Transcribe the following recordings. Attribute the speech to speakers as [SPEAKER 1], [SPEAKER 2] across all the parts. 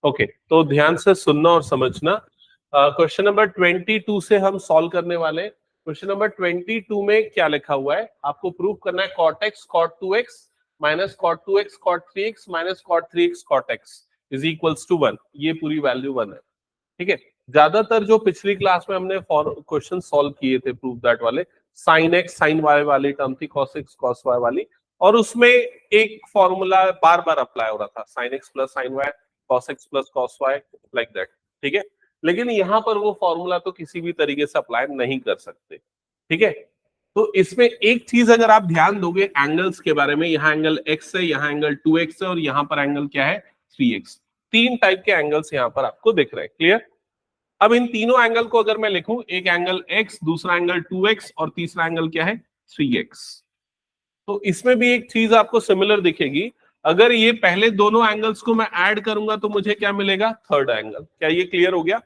[SPEAKER 1] Okay, तो ध्यान से सुनना और समझना। क्वेश्चन नंबर 22 से हम सॉल्व करने वाले। क्वेश्चन नंबर 22 में क्या लिखा हुआ है, आपको प्रूव करना है cot x cot 2x minus cot 2x cot 3x minus cot 3x cot x is equals to 1। ये पूरी वैल्यू 1 है, ठीक है। ज्यादातर जो पिछली क्लास में हमने क्वेश्चन सॉल्व किए थे प्रूव दैट वाले, साइन एक्स साइन वाई वाली टर्म थी, cos x cos y वाली, और उसमें एक फॉर्मूला बार बार अप्लाई हो रहा था, sine x plus sine y cos x plus cos y like that, ठीक है। लेकिन यहाँ पर वो फॉर्मूला तो किसी भी तरीके से अप्लाई नहीं कर सकते, ठीक है। तो इसमें एक चीज अगर आप ध्यान दोगे एंगल्स के बारे में, यहाँ एंगल x है, यहाँ एंगल 2x है, और यहाँ पर एंगल क्या है 3x। तीन टाइप के एंगल्स यहाँ पर आपको दिख रहे हैं, क्लियर। अब इन तीनों एंगल को अगर मैं लिखूं, एक एंगल x, दूसरा एंगल 2x और तीसरा एंगल क्या है 3x, तो इसमें भी एक चीज आपको सिमिलर दिखेगी। अगर ये पहले दोनों एंगल्स को मैं ऐड करूंगा तो मुझे क्या मिलेगा, थर्ड एंगल। क्या ये क्लियर हो गया?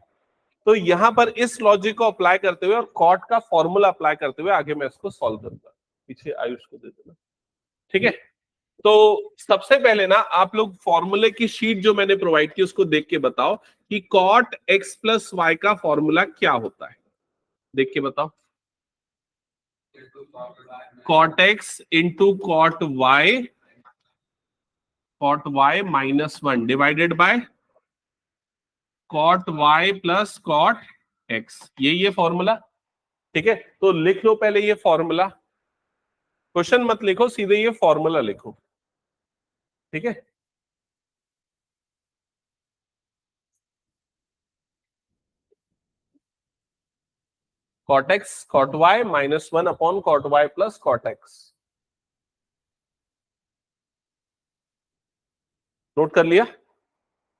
[SPEAKER 1] तो यहां पर इस लॉजिक को अप्लाई करते हुए और कॉट का फॉर्मूला अप्लाई करते हुए आगे मैं इसको सॉल्व करूंगा। पीछे आयुष को दे देना, ठीक है। तो सबसे पहले ना आप लोग फॉर्मूले की शीट जो मैंने प्रोवाइड की उसको देख के बताओ कि कॉट एक्स प्लस वाई का फॉर्मूला क्या होता है, देख के बताओ। Cot x into cot y minus 1 divided by cot y plus cot x, ये फॉर्मूला, ठीक है। तो लिख लो पहले ये फॉर्मूला, क्वेश्चन मत लिखो, सीधे ये फॉर्मूला लिखो, ठीक है। Cot x cot y minus 1 upon cot y plus cot x, note कर लिया।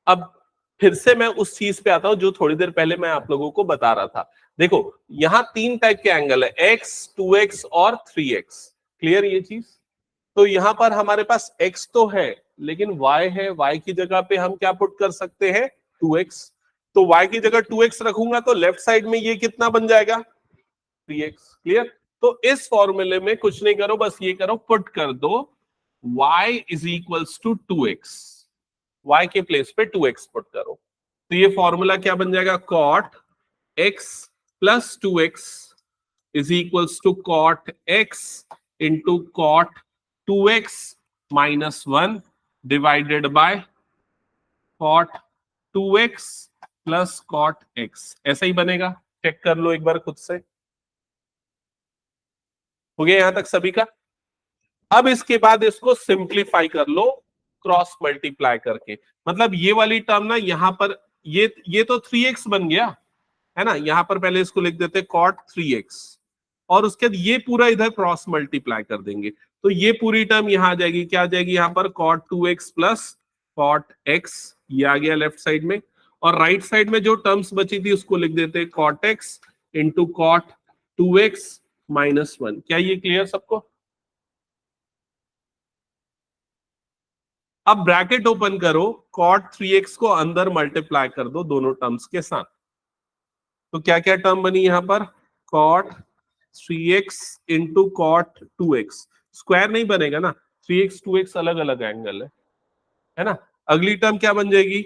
[SPEAKER 1] अब फिर से मैं उस चीज पे आता हूं जो थोड़ी देर पहले मैं आप लोगों को बता रहा था। देखो यहां तीन टाइप के एंगल है, x 2x और 3x, क्लियर ये चीज। तो यहां पर हमारे पास x तो है लेकिन y है, y की जगह पे हम क्या पुट कर सकते हैं 2x। तो y की जगह 2x रखूंगा तो लेफ्ट साइड में ये कितना बन जाएगा 3x, क्लियर। तो इस फॉर्मूले में कुछ नहीं करो, बस ये करो पुट कर दो y is equals to 2x, y के प्लेस पे 2x पुट करो। तो ये फॉर्मूला क्या बन जाएगा, cot x plus 2x is equals to cot x into cot 2x minus 1 divided by cot 2x plus cot x, ऐसा ही बनेगा। चेक कर लो एक बार खुद से। हो गया यहां तक सभी का? अब इसके बाद इसको सिंप्लीफाई कर लो क्रॉस मल्टीप्लाई करके, मतलब ये वाली टर्म ना यहां पर ये तो 3x बन गया है ना, यहां पर पहले इसको लिख देते cot 3x और उसके बाद ये पूरा इधर क्रॉस मल्टीप्लाई कर देंगे, तो ये पूरी टर्म यहां आ जाएगी, क्या आ जाएगी यहां पर cot 2x plus cot x, ये आ गया लेफ्ट साइड में। और राइट साइड में जो टर्म्स बची थी उसको लिख देते cot x into cot 2x minus 1। क्या ये क्लियर सबको? अब ब्रैकेट ओपन करो, cot 3x को अंदर मल्टीप्लाई कर दो दोनों टर्म्स के साथ, तो क्या क्या टर्म बनी यहां पर cot 3x into cot 2x, square नहीं बनेगा ना, 3x 2x अलग अलग एंगल है ना। अगली टर्म क्या बन जाएगी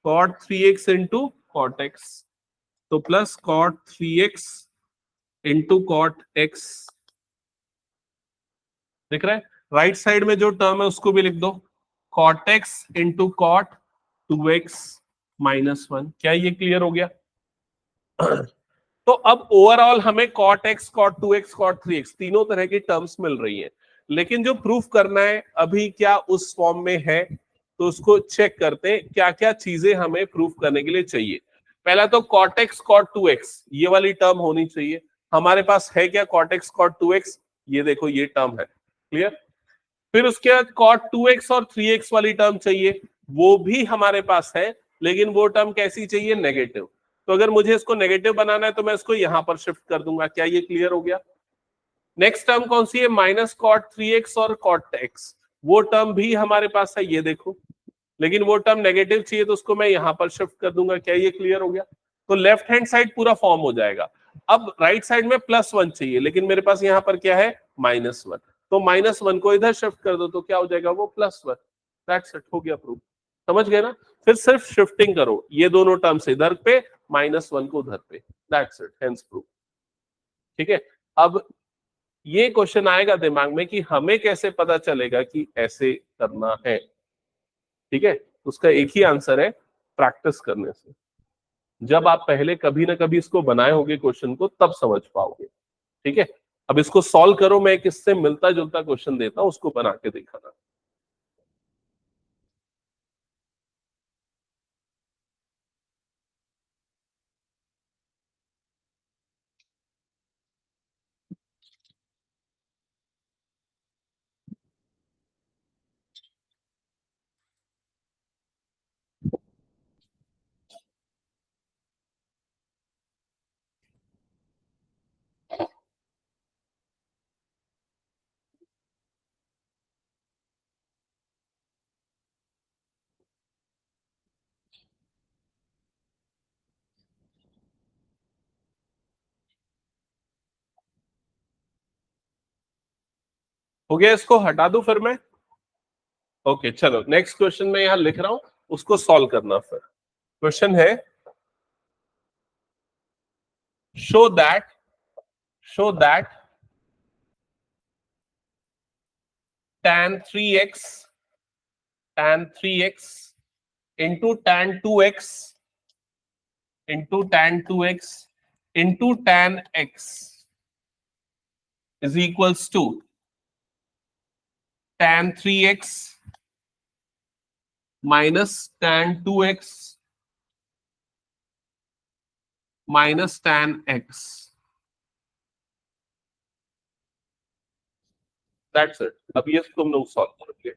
[SPEAKER 1] cot 3x into cot x, तो plus cot 3x into cot x, दिख रहा है। राइट साइड में जो टर्म है उसको भी लिख दो cot x into cot 2x minus 1। क्या ये क्लियर हो गया? तो अब ओवरऑल हमें cot x cot 2x cot 3x तीनों तरह की टर्म्स मिल रही हैं, लेकिन जो प्रूफ करना है अभी क्या उस फॉर्म में है, तो उसको चेक करते हैं क्या क्या चीजें हमें प्रूफ करने के लिए चाहिए। पहला तो cot x cot 2x ये वाली टर्म होनी चाहिए, हमारे पास है क्या cot x cot 2x, ये देखो ये टर्म है, क्लियर। फिर उसके बाद cot 2x और 3x वाली टर्म चाहिए, वो भी हमारे पास है, लेकिन वो टर्म कैसी चाहिए, नेगेटिव। तो अगर मुझे इसको नेगेटिव बनाना है तो मैं इसको यहां पर शिफ्ट कर दूंगा। क्या ये क्लियर हो गया? नेक्स्ट टर्म कौन सी है, माइनस cot 3x और cot x, वो टर्म भी हमारे पास है, ये देखो, लेकिन वो टर्म नेगेटिव चाहिए तो उसको मैं यहां पर शिफ्ट कर दूंगा। क्या ये क्लियर हो गया? तो लेफ्ट हैंड साइड पूरा फॉर्म हो जाएगा। अब राइट साइड में +1 चाहिए, लेकिन मेरे पास यहां पर क्या है -1, तो -1 को इधर शिफ्ट कर दो तो क्या हो जाएगा वो +1। दैट्स इट, हो गया प्रूफ। समझ गए ना? फिर सिर्फ शिफ्टिंग करो, ये दोनों टर्म्स इधर पे, -1 को उधर पे, दैट्स इट, हेंस प्रूफ। ठीक है, अब ये क्वेश्चन आएगा दिमाग में कि हमें कैसे पता चलेगा कि ऐसे करना है। ठीक है, उसका एक ही आंसर है, प्रैक्टिस करने से। जब आप पहले कभी ना कभी इसको बनाए होंगे क्वेश्चन को, तब समझ पाओगे। ठीक है, अब इसको सॉल्व करो, मैं एक इससे मिलता जुलता क्वेश्चन देता हूं, उसको बना के दिखाना। हो गया, इसको हटा दूं फिर मैं? ओके, चलो नेक्स्ट क्वेश्चन मैं यहां लिख रहा हूं, उसको सॉल्व करना। फिर क्वेश्चन है, show that show that tan 3x into tan 2x into tan x is equals to tan 3x minus tan 2x minus tan x. That's it. अब ये तुम लोग सॉल्व करोगे।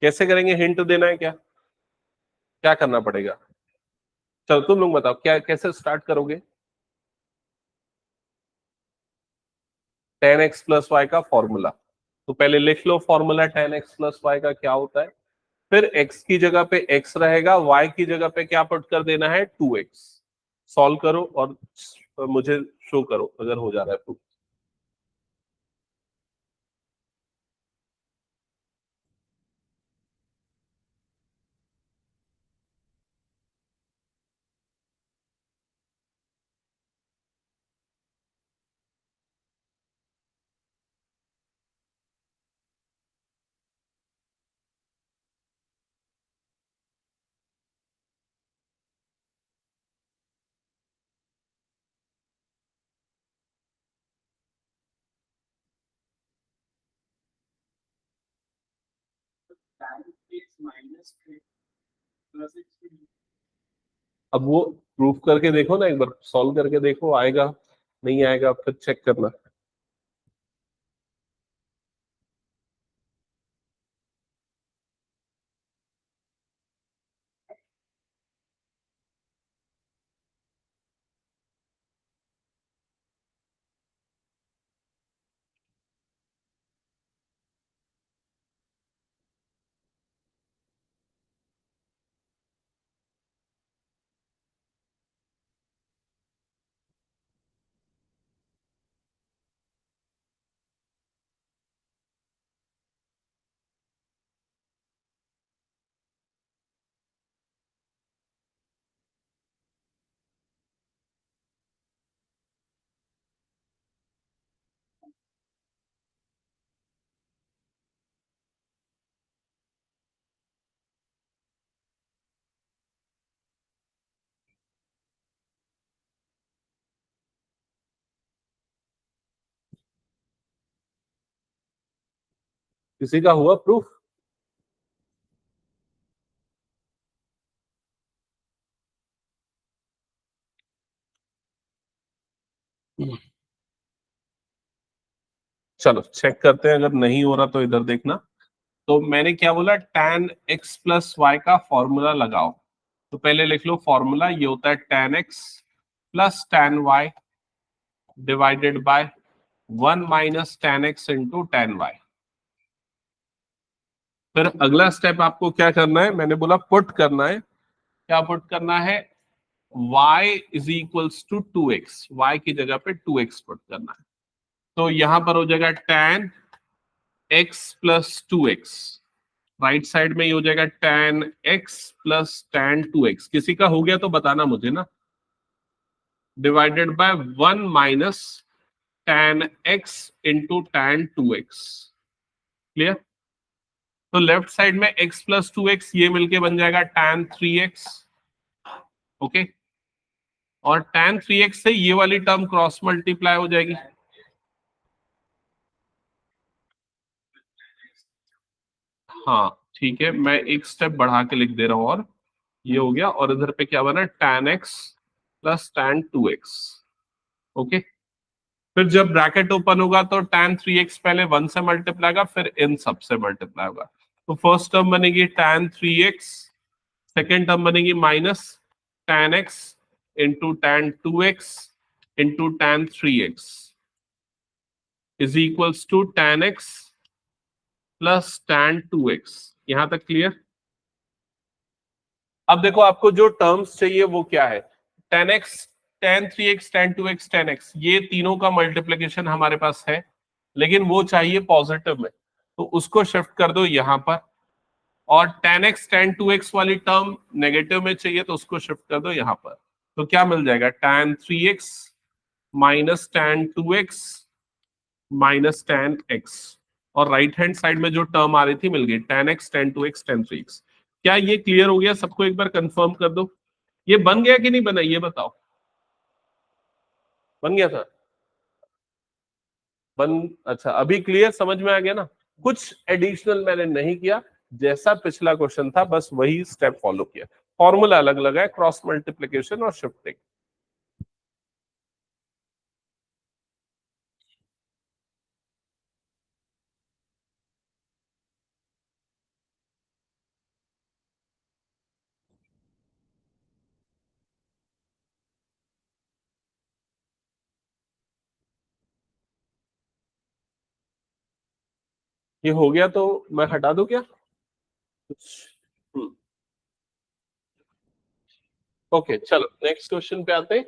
[SPEAKER 1] कैसे करेंगे? हिंट देना है क्या? क्या करना पड़ेगा? चलो तुम लोग बताओ, क्या कैसे स्टार्ट करोगे? tan x प्लस वाई का फॉर्मूला, तो पहले लिख लो formula tan x plus y का क्या होता है। फिर x की जगह पे x रहेगा, y की जगह पे क्या पुट कर देना है, 2x। सॉल्व करो और मुझे शो करो अगर हो जा रहा है प्रूफ। अब वो प्रूफ करके देखो ना, एक बार सॉल्व करके देखो, आएगा नहीं आएगा फिर चेक करना। किसी का हुआ प्रूफ? चलो चेक करते हैं, अगर नहीं हो रहा तो इधर देखना। तो मैंने क्या बोला, tan x प्लस वाई का फॉर्मूला लगाओ। तो पहले लिख लो फॉर्मूला, ये होता है tan x plus tan y divided by 1 minus tan x into tan y। फिर अगला स्टेप आपको क्या करना है, मैंने बोला पुट करना है। क्या पुट करना है? y is equals to 2x, y की जगह पे 2x पुट करना है। तो यहां पर हो जाएगा tan x plus 2x, right side में ये हो जाएगा tan x plus tan 2x। किसी का हो गया तो बताना मुझे ना, divided by 1 minus tan x into tan 2x। Clear? तो लेफ्ट साइड में x प्लस 2x ये मिलके बन जाएगा tan 3x। ओके, और tan 3x से ये वाली टर्म क्रॉस मल्टीप्लाई हो जाएगी। हाँ ठीक है, मैं एक स्टेप बढ़ा के लिख दे रहा हूं, और ये हो गया, और इधर पे क्या बना, tan x plus tan 2x। Okay, फिर जब ब्रैकेट ओपन होगा तो tan 3x पहले 1 से मल्टीप्लाई होगा, फिर इन सब से मल्टीप्लाई होगा। तो फर्स्ट टर्म बनेगी tan 3x, सेकेंड टर्म बनेगी minus tan x into tan 2x into tan 3x is equals to tan x plus tan 2x। यहां तक क्लियर? अब देखो आपको जो टर्म्स चाहिए वो क्या है, tan x, tan 3x, tan 2x, tan x, ये तीनों का मल्टीप्लिकेशन हमारे पास है, लेकिन वो चाहिए पॉजिटिव में, तो उसको शिफ्ट कर दो यहां पर। और tan x tan 2x वाली टर्म नेगेटिव में चाहिए, तो उसको शिफ्ट कर दो यहां पर। तो क्या मिल जाएगा, tan 3x minus tan 2x minus tan x, और राइट हैंड साइड में जो टर्म आ रही थी मिल गई, tan x tan 2x tan 3x। क्या ये क्लियर हो गया सबको? एक बार कंफर्म कर दो, ये बन गया कि नहीं बना, ये बताओ। बन गया था? अच्छा, अभी क्लियर, समझ में आ गया ना? कुछ एडिशनल मैंने नहीं किया, जैसा पिछला क्वेश्चन था बस वही स्टेप फॉलो किया। फॉर्मूला अलग लगा है, क्रॉस मल्टीप्लिकेशन और शिफ्टिंग। ये हो गया तो मैं हटा दूं क्या कुछ? ओके, चलो नेक्स्ट क्वेश्चन पे आते हैं।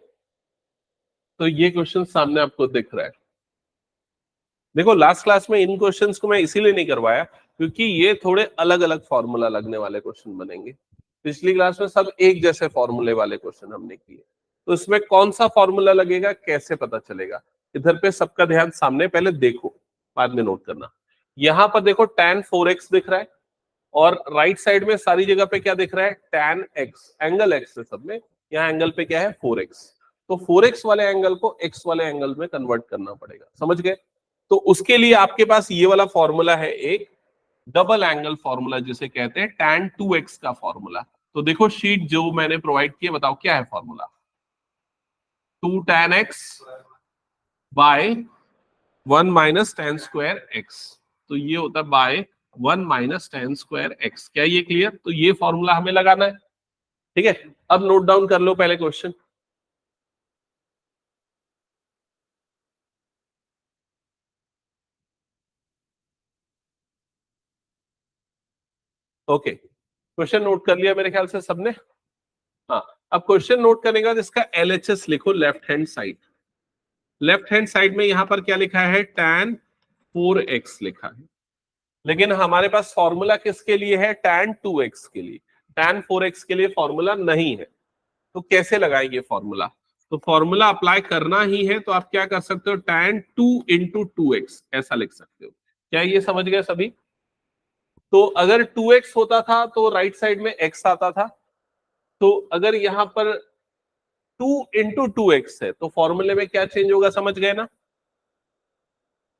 [SPEAKER 1] तो ये क्वेश्चन सामने आपको दिख रहा है। देखो लास्ट क्लास में इन क्वेश्चंस को मैं इसीलिए नहीं करवाया क्योंकि ये थोड़े अलग अलग फॉर्मूला लगने वाले क्वेश्चन बनेंगे। पिछली क्लास में सब एक जैसे फॉर्मूले वाले क्वेश्चन हमने किए, तो इसमें कौन सा फॉर्मूला लगेगा कैसे पता चलेगा? इधर पे सबका ध्यान सामने, पहले देखो बाद में नोट करना। यहां पर देखो tan 4x दिख रहा है, और राइट साइड में सारी जगह पे क्या दिख रहा है, tan x, एंगल x है सब में। यहाँ एंगल पे क्या है, 4x। तो 4x वाले एंगल को x वाले एंगल में कन्वर्ट करना पड़ेगा, समझ गए? तो उसके लिए आपके पास ये वाला फॉर्मूला है, एक डबल एंगल फॉर्मूला जिसे कहते हैं tan 2x का फॉर्मूला। तो देखो शीट जो मैंने प्रोवाइड की है, बताओ क्या है formula. 2 tan x by 1 minus tan square x, तो ये होता है by 1 minus tan square x। क्या ये क्लियर? तो ये फॉर्मूला हमें लगाना है, ठीक है। अब नोट डाउन कर लो पहले क्वेश्चन। ओके, क्वेश्चन नोट कर लिया मेरे ख्याल से सबने। हाँ, अब क्वेश्चन नोट करने के बाद इसका LHS लिखो, left hand side. Left hand side में यहां पर क्या लिखा है, tan 4x लिखा है, लेकिन हमारे पास फॉर्मूला किसके लिए है, tan 2x के लिए। tan 4x के लिए फॉर्मूला नहीं है, तो कैसे लगाएंगे फॉर्मूला? तो फॉर्मूला अप्लाई करना ही है, तो आप क्या कर सकते हो, tan 2 इंटू 2x ऐसा लिख सकते हो। क्या ये समझ गए सभी? तो अगर 2x होता था तो राइट साइड में x आता था, तो अगर यहां पर 2 इंटू 2x है तो फॉर्मूले में क्या चेंज होगा, समझ गए ना?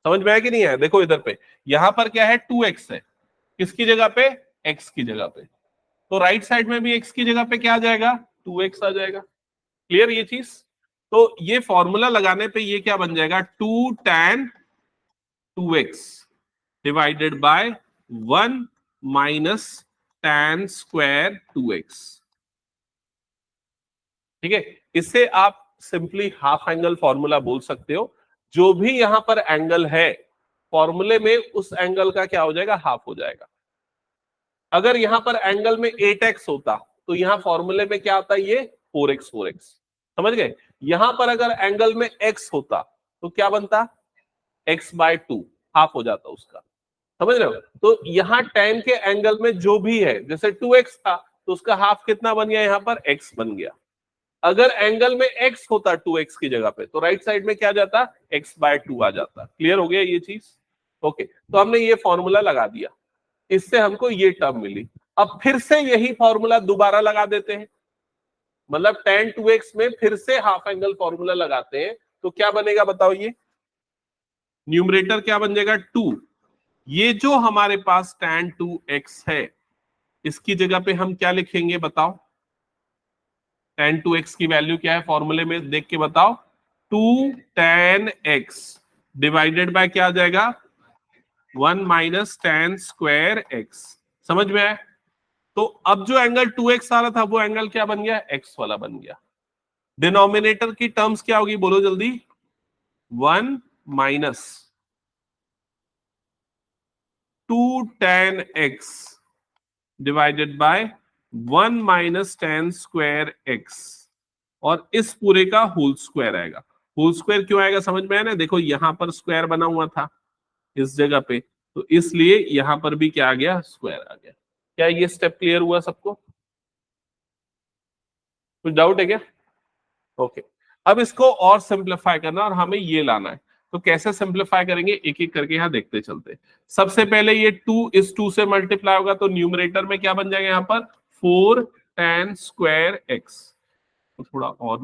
[SPEAKER 1] समझ में आया कि नहीं आया? देखो इधर पे, यहां पर क्या है, 2x है, किसकी जगह पे, x की जगह पे। तो राइट साइड में भी x की जगह पे क्या आ जाएगा, 2x आ जाएगा। क्लियर ये चीज? तो ये फॉर्मूला लगाने पे ये क्या बन जाएगा, 2 tan 2x divided by 1 minus tan square 2x। ठीक है, इससे आप सिंपली हाफ एंगल फॉर्मूला बोल सकते हो। जो भी यहां पर एंगल है फॉर्मूले में, उस एंगल का क्या हो जाएगा, हाफ हो जाएगा। अगर यहाँ पर एंगल में 8x होता तो यहाँ फॉर्मूले में क्या आता है, ये 4x समझ गए। यहां पर अगर एंगल में x होता तो क्या बनता, x/2 हाफ हो जाता उसका, समझ रहे हो। तो यहाँ tan के एंगल में जो भी है, जैसे 2x था तो उसका हाफ कितना बन गया, यहाँ पर x बन गया। अगर एंगल में x होता 2x की जगह पे तो राइट साइड में क्या जाता, x/2 आ जाता। क्लियर हो गया ये चीज। ओके, तो हमने ये फॉर्मूला लगा दिया, इससे हमको ये टर्म मिली। अब फिर से यही फॉर्मूला दोबारा लगा देते हैं, मतलब tan 2x में फिर से हाफ एंगल फॉर्मूला लगाते हैं तो क्या बनेगा बताओ, ये न्यूमरेटर क्या बन जाएगा 2। ये जो हमारे पास tan 2x है इसकी जगह पे हम क्या लिखेंगे बताओ, tan 2x की वैल्यू क्या है फॉर्मूले में देख के बताओ, 2 tan x डिवाइडेड बाय क्या आ जाएगा, 1 माइनस tan स्क्वायर x। समझ में आया। तो अब जो एंगल 2x आ रहा था वो एंगल क्या बन गया, x वाला बन गया। डिनोमिनेटर की टर्म्स क्या होगी बोलो जल्दी, 1 minus 2 tan x divided by 1 minus tan square x, और इस पूरे का होल स्क्वायर आएगा। होल स्क्वायर क्यों आएगा समझ में आया ना, देखो यहां पर स्क्वायर बना हुआ था इस जगह पे, तो इसलिए यहां पर भी क्या आ गया, स्क्वायर आ गया। क्या ये स्टेप क्लियर हुआ सबको, कुछ डाउट है क्या। ओके, अब इसको और सिंप्लीफाई करना और हमें ये लाना है, तो कैसे सिंप्लीफाई करेंगे एक एक करके यहाँ देखते चलते। सबसे पहले ये 2 इस 2 से मल्टीप्लाई होगा तो न्यूमरेटर में क्या बन जाएगा यहाँ पर 4 tan स्क्वायर x, तो थोड़ा और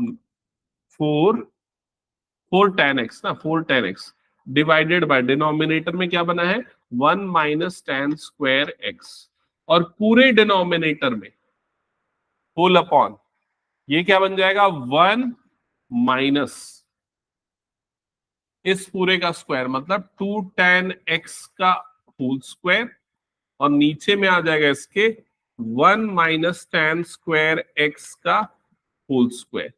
[SPEAKER 1] 4 tan x ना, 4 tan x divided by denominator में क्या बना है 1 माइनस tan स्क्वायर x, और पूरे डिनोमिनेटर में होल अपॉन ये क्या बन जाएगा 1 माइनस इस पूरे का स्क्वायर, मतलब 2 tan x का होल स्क्वायर, और नीचे में आ जाएगा इसके 1 माइनस tan स्क्वायर x का होल स्क्वायर।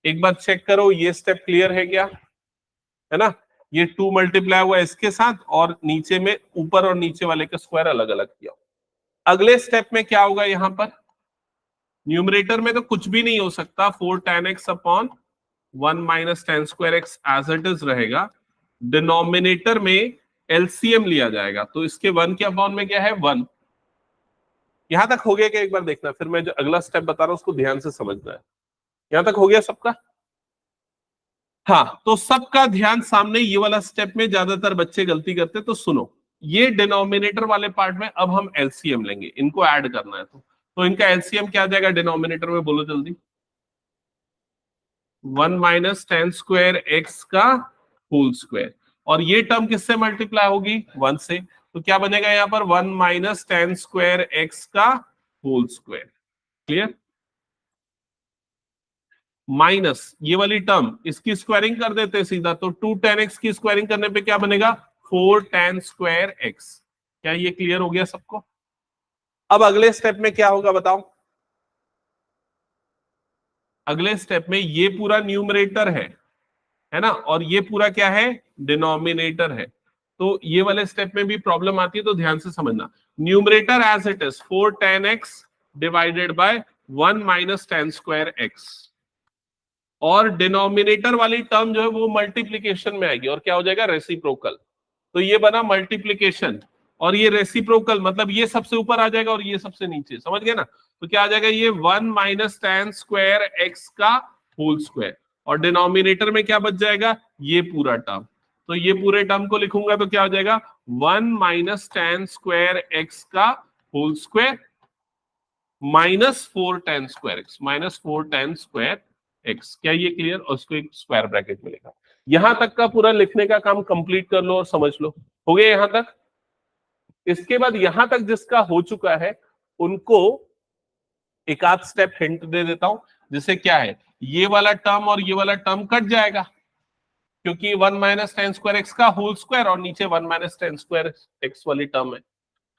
[SPEAKER 1] एक बार चेक करो ये स्टेप क्लियर है क्या, है ना। ये 2 मल्टीप्लाई हुआ इसके साथ और नीचे में ऊपर और नीचे वाले का स्क्वायर अलग अलग किया। अगले स्टेप में क्या होगा, यहां पर न्यूमरेटर में तो कुछ भी नहीं हो सकता, 4 tan x upon 1 minus tan square x as it is रहेगा। डिनोमिनेटर में एलसीएम लिया जाएगा, तो इसके 1 के अपॉन में क्या है 1। यहां तक हो गया क्या, एक बार देखना, फिर मैं जो अगला स्टेप बता रहा हूं उसको ध्यान से समझना है। यहां तक हो गया सबका, हाँ। तो सबका ध्यान सामने, ये वाला स्टेप में ज्यादातर बच्चे गलती करते, तो सुनो, ये डिनोमिनेटर वाले पार्ट में अब हम एलसीएम लेंगे, इनको ऐड करना है तो इनका एलसीएम क्या आ जाएगा डिनोमिनेटर में, बोलो जल्दी, 1 माइनस tan स्क्वायर एक्स का होल स्क्वायर, और ये टर्म किससे मल्टीप्लाई होगी 1 से, तो क्या बनेगा यहां पर 1 माइनस tan स्क्वायर एक्स का होल स्क्वायर। क्लियर, माइनस ये वाली टर्म इसकी स्क्वायरिंग कर देते हैं सीधा, तो 2 tan x की स्क्वायरिंग करने पे क्या बनेगा 4 tan स्क्वायर x। क्या ये क्लियर हो गया सबको। अब अगले स्टेप में क्या होगा बताओ, अगले स्टेप में ये पूरा न्यूमरेटर है ना, और ये पूरा क्या है डिनोमिनेटर है। तो ये वाले स्टेप में भी प्रॉब्लम आती है, तो ध्यान से समझना। Numerator as it is 4 tan x divided by 1 minus tan square x, और डिनोमिनेटर वाली टर्म जो है वो मल्टीप्लीकेशन में आएगी और क्या हो जाएगा रेसिप्रोकल। तो ये बना मल्टीप्लीकेशन, और ये रेसिप्रोकल मतलब ये सबसे ऊपर आ जाएगा और ये सबसे नीचे, समझ गए ना। तो क्या आ जाएगा ये 1 माइनस tan स्क्वायर एक्स का होल स्क्वायर, और डिनोमिनेटर में क्या बच जाएगा ये पूरा टर्म। तो ये पूरे टर्म को लिखूंगा तो क्या हो जाएगा 1 माइनस tan स्क्वायर एक्स का whole square minus 4 tan square x, minus 4 tan square x. क्या ये क्लियर, और उसको एक स्क्वायर ब्रैकेट मिलेगा। यहां तक का पूरा लिखने का काम कंप्लीट कर लो और समझ लो, हो गया यहां तक। इसके बाद यहां तक जिसका हो चुका है उनको एक आध स्टेप हिंट दे देता हूं, जिसे क्या है ये वाला टर्म और ये वाला टर्म कट जाएगा, क्योंकि 1 माइनस tan स्क्वायर एक्स का होल स्क्वायर और नीचे 1 माइनस tan स्क्वायर एक्स वाली टर्म है।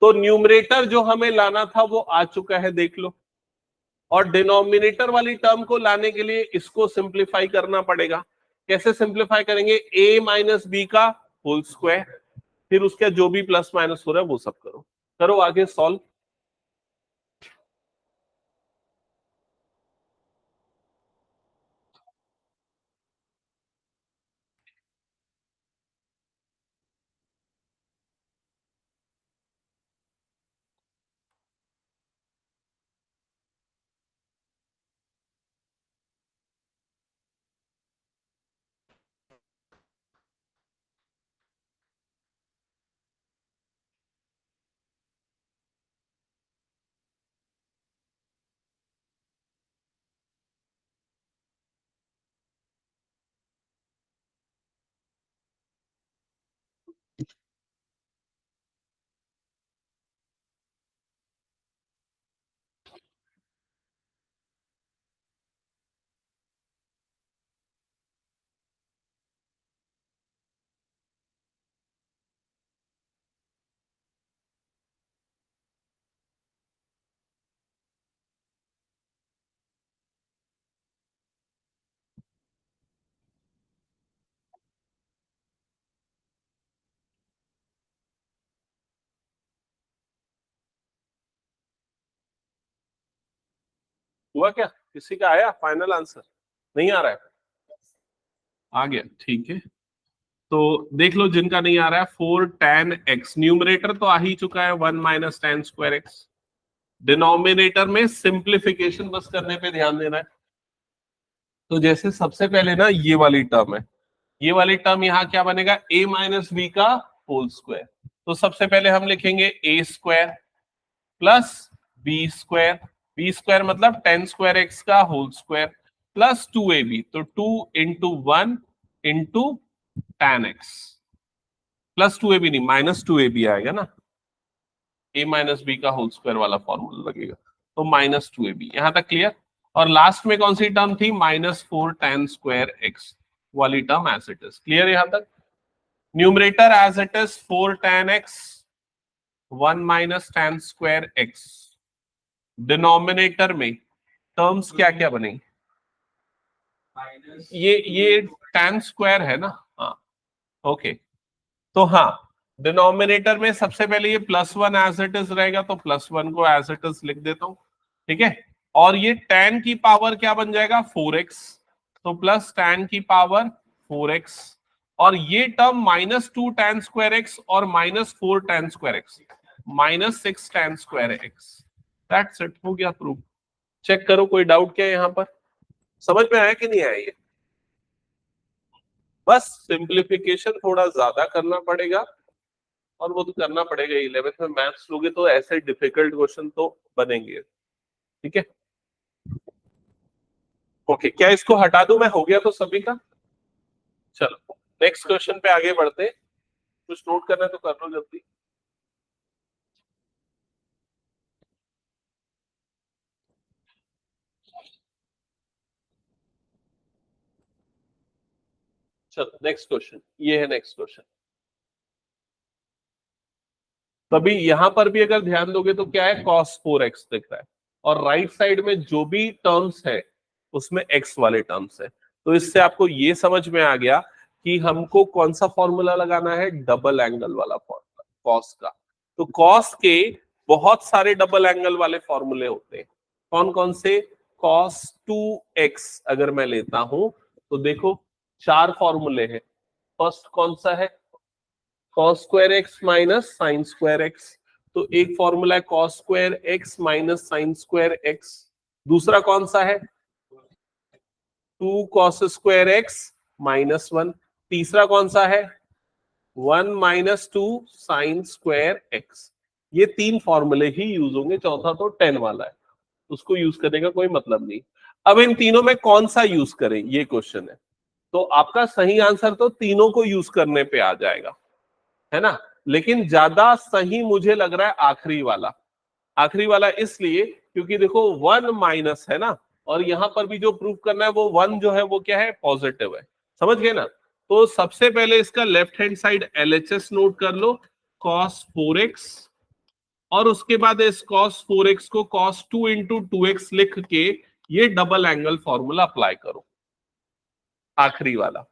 [SPEAKER 1] तो न्यूमरेटर जो हमें लाना था वो आ चुका है, देख लो। और डिनोमिनेटर वाली टर्म को लाने के लिए इसको सिंप्लीफाई करना पड़ेगा। कैसे सिंप्लीफाई करेंगे, a माइनस बी का होल स्क्वायर, फिर उसका जो भी प्लस माइनस हो रहा है वो सब करो। करो आगे सॉल्व। हुआ क्या? किसी का आया फाइनल आंसर? नहीं आ रहा है? आ गया, ठीक है। तो देख लो जिनका नहीं आ रहा है, 4 tan x न्यूमरेटर तो आ ही चुका है, 1 minus tan square x. Denominator में सिंप्लीफिकेशन बस करने पे ध्यान देना है। तो जैसे सबसे पहले ना ये वाली टर्म है, ये वाली टर्म यहाँ क्या बनेगा, a माइनस बी का होल स्क्वायर। तो सबसे पहले हम लिखेंगे a square plus b square, b square मतलब tan स्क्वायर एक्स का होल स्क्वायर प्लस 2ab, तो 2 × 1 × tan x प्लस 2ab नहीं माइनस 2ab आएगा ना, a माइनस बी का होल स्क्वायर वाला फॉर्मूला लगेगा, तो माइनस 2ab। यहां तक क्लियर? और लास्ट में कौन सी टर्म थी, -4 tan स्क्वायर एक्स वाली term as it is. Clear यहां तक? Numerator as it is 4 tan x, 1 minus tan square x. Denominator में टर्म्स क्या क्या बनेंगी, ये tan स्क्वायर है ना, हाँ ओके। तो हाँ, डिनोमिनेटर में सबसे पहले ये +1 एज इट इज रहेगा, तो +1 को एज इट इज लिख देता हूं, ठीक है। और ये tan की पावर क्या बन जाएगा, 4x, तो प्लस tan की पावर 4x। और ये टर्म -2 tan स्क्वायर एक्स और -4 tan square x, -6 tan square x. That's it, हो गया प्रूफ। चेक करो कोई डाउट क्या है यहाँ पर, समझ में आया कि नहीं आया? ये बस सिंप्लीफिकेशन थोड़ा ज्यादा करना पड़ेगा, और वो तो करना पड़ेगा। 11th में मैथ्स लोगे तो ऐसे डिफिकल्ट क्वेश्चन तो बनेंगे, ठीक है। ओके, क्या इसको हटा दूं मैं, हो गया तो सभी का? चलो नेक्स्ट क्वेश्चन पे आगे बढ़ते हैं। कुछ नोट करना है तो कर लो जल्दी। चलो नेक्स्ट क्वेश्चन, ये है नेक्स्ट क्वेश्चन। तभी यहां पर भी अगर ध्यान दोगे तो क्या है, cos 4x दिख रहा है, और राइट साइड में जो भी टर्म्स है उसमें x वाले टर्म्स है। तो इससे आपको ये समझ में आ गया कि हमको कौन सा फॉर्मूला लगाना है, डबल एंगल वाला फॉर्मूला कॉस का। तो कॉस के बहुत सारे डबल एंगल वाले फॉर्मूले होते हैं। कौन कौन से? cos 2x अगर मैं लेता हूं तो देखो 4 फॉर्मूले हैं। फर्स्ट कौन सा है, cos square x minus sign square x. तो एक फॉर्मूला है cos square x minus sign square x. दूसरा कौन सा है, 2 cos स्क्वायर एक्स -1। तीसरा कौन सा है, 1 - 2 साइन स्क्वायर एक्स। ये 3 फॉर्मूले ही यूज होंगे, चौथा तो 10 वाला है, उसको यूज करने का कोई मतलब नहीं। अब इन तीनों में कौन सा यूज करें, ये क्वेश्चन है। तो आपका सही आंसर तो तीनों को यूज करने पे आ जाएगा, है ना। लेकिन ज्यादा सही मुझे लग रहा है आखिरी वाला। आखिरी वाला इसलिए क्योंकि देखो 1 माइनस है ना, और यहां पर भी जो प्रूफ करना है वो 1 जो है वो क्या है, पॉजिटिव है। समझ गए ना? तो सबसे पहले इसका left hand side LHS note कर लो, cos 4x, और उसके बाद इस cos 4x को cos 2 × 2x लिख के ये डबल एंगल फॉर्मूला अप्लाई करो, आखिरी वाला।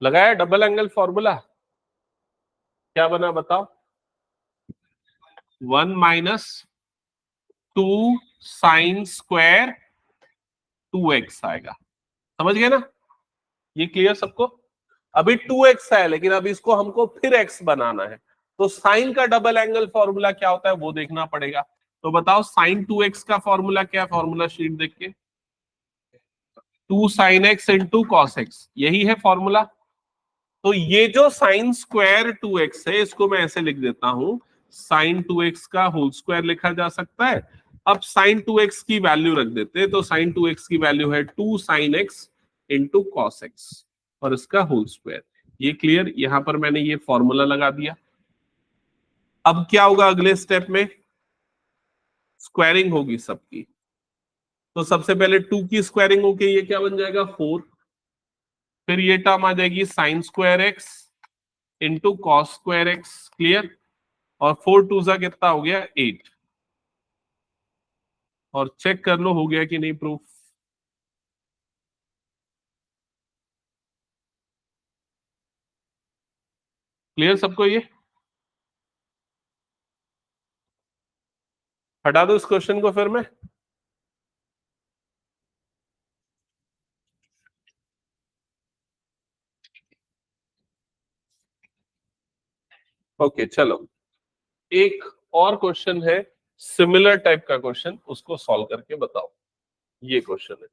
[SPEAKER 1] लगाया डबल एंगल फॉर्मूला, क्या बना बताओ, 1 - 2 साइन स्क्वायर 2x आएगा। समझ गए ना? ये क्लियर सबको? अभी 2x है, लेकिन अभी इसको हमको फिर x बनाना है, तो साइन का डबल एंगल फॉर्मूला क्या होता है वो देखना पड़ेगा। तो बताओ साइन 2x का फॉर्मूला क्या है, फॉर्मूला शीट देख के, 2 sin x × cos x, यही है फॉर्मूला। तो ये जो साइन स्क्वायर 2x है, इसको मैं ऐसे लिख देता हूं, साइन 2x का होल स्क्वायर लिखा जा सकता है। अब साइन 2x की वैल्यू रख देते हैं, तो साइन 2x की वैल्यू है 2 sin x × cos x, और इसका होल स्क्वायर। ये क्लियर? यहां पर मैंने ये फॉर्मूला लगा दिया। अब क्या होगा अगले स्टेप में, स्क्वायरिंग होगी सबकी। तो सबसे पहले 2 की स्क्वायरिंग होके ये क्या बन जाएगा 4, फिर ये टर्म आ जाएगी sign square x into cos square x. Clear? और 4 टू सा कितना हो गया 8। और चेक कर लो हो गया कि नहीं प्रूफ। क्लियर सबको? ये हटा दो इस क्वेश्चन को फिर मैं। ओके चलो, एक और क्वेश्चन है सिमिलर टाइप का क्वेश्चन, उसको सॉल्व करके बताओ। ये क्वेश्चन है,